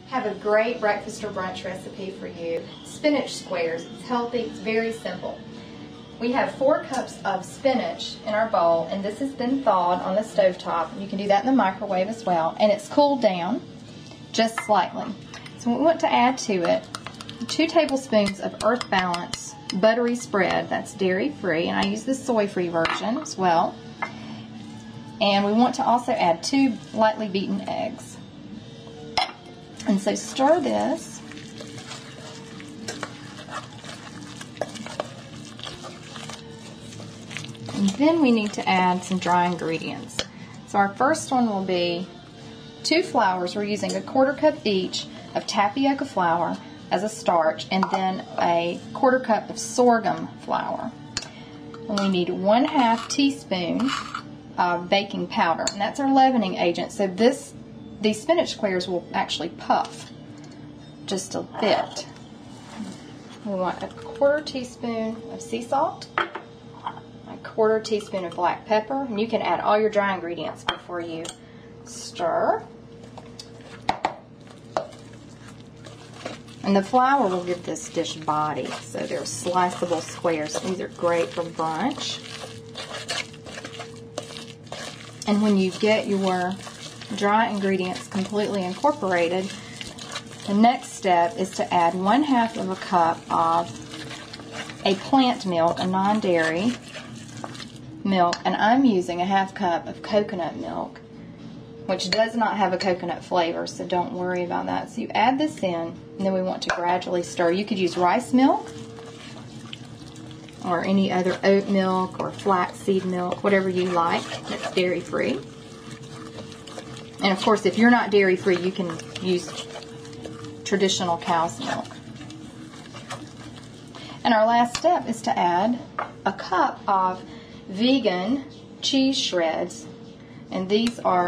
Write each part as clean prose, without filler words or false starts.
Have a great breakfast or brunch recipe for you. Spinach squares. It's healthy, it's very simple. We have 4 cups of spinach in our bowl, and this has been thawed on the stovetop. You can do that in the microwave as well, and it's cooled down just slightly. So we want to add to it 2 tablespoons of Earth Balance buttery spread. That's dairy-free, and I use the soy-free version as well. And we want to also add 2 lightly beaten eggs. And so stir this. And then we need to add some dry ingredients. So our first one will be 2 flours. We're using a 1/4 cup each of tapioca flour as a starch, and then a 1/4 cup of sorghum flour. And we need 1/2 teaspoon of baking powder, and that's our leavening agent. So these spinach squares will actually puff just a bit. We want a 1/4 teaspoon of sea salt, a 1/4 teaspoon of black pepper, and you can add all your dry ingredients before you stir. And the flour will give this dish body, so they're sliceable squares. These are great for brunch. And when you get your dry ingredients completely incorporated, the next step is to add 1/2 of a cup of a plant milk, a non-dairy milk, and I'm using a 1/2 cup of coconut milk, which does not have a coconut flavor, so don't worry about that. So you add this in, and then we want to gradually stir. You could use rice milk or any other oat milk or flaxseed milk, whatever you like that's dairy-free. And of course, if you're not dairy-free, you can use traditional cow's milk. And our last step is to add a cup of vegan cheese shreds. And these are,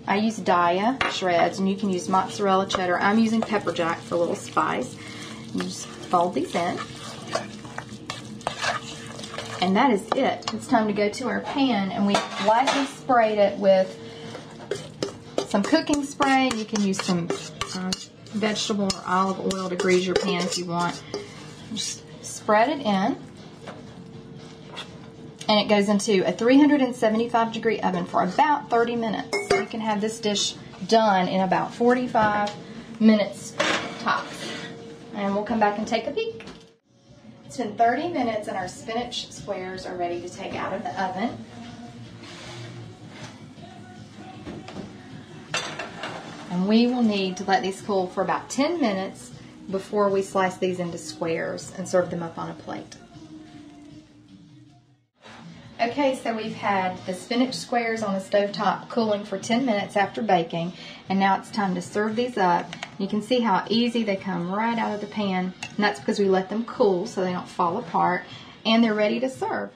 I use Daya shreds, and you can use mozzarella cheddar. I'm using pepper jack for a little spice. You just fold these in. And that is it. It's time to go to our pan, and we lightly sprayed it with some cooking spray. You can use some vegetable or olive oil to grease your pan if you want. Just spread it in, and it goes into a 375-degree oven for about 30 minutes. You can have this dish done in about 45 minutes tops. And we'll come back and take a peek. It's been 30 minutes, and our spinach squares are ready to take out of the oven. And we will need to let these cool for about 10 minutes before we slice these into squares and serve them up on a plate. Okay, so we've had the spinach squares on the stovetop cooling for 10 minutes after baking, and now it's time to serve these up. You can see how easy they come right out of the pan, and that's because we let them cool so they don't fall apart, and they're ready to serve.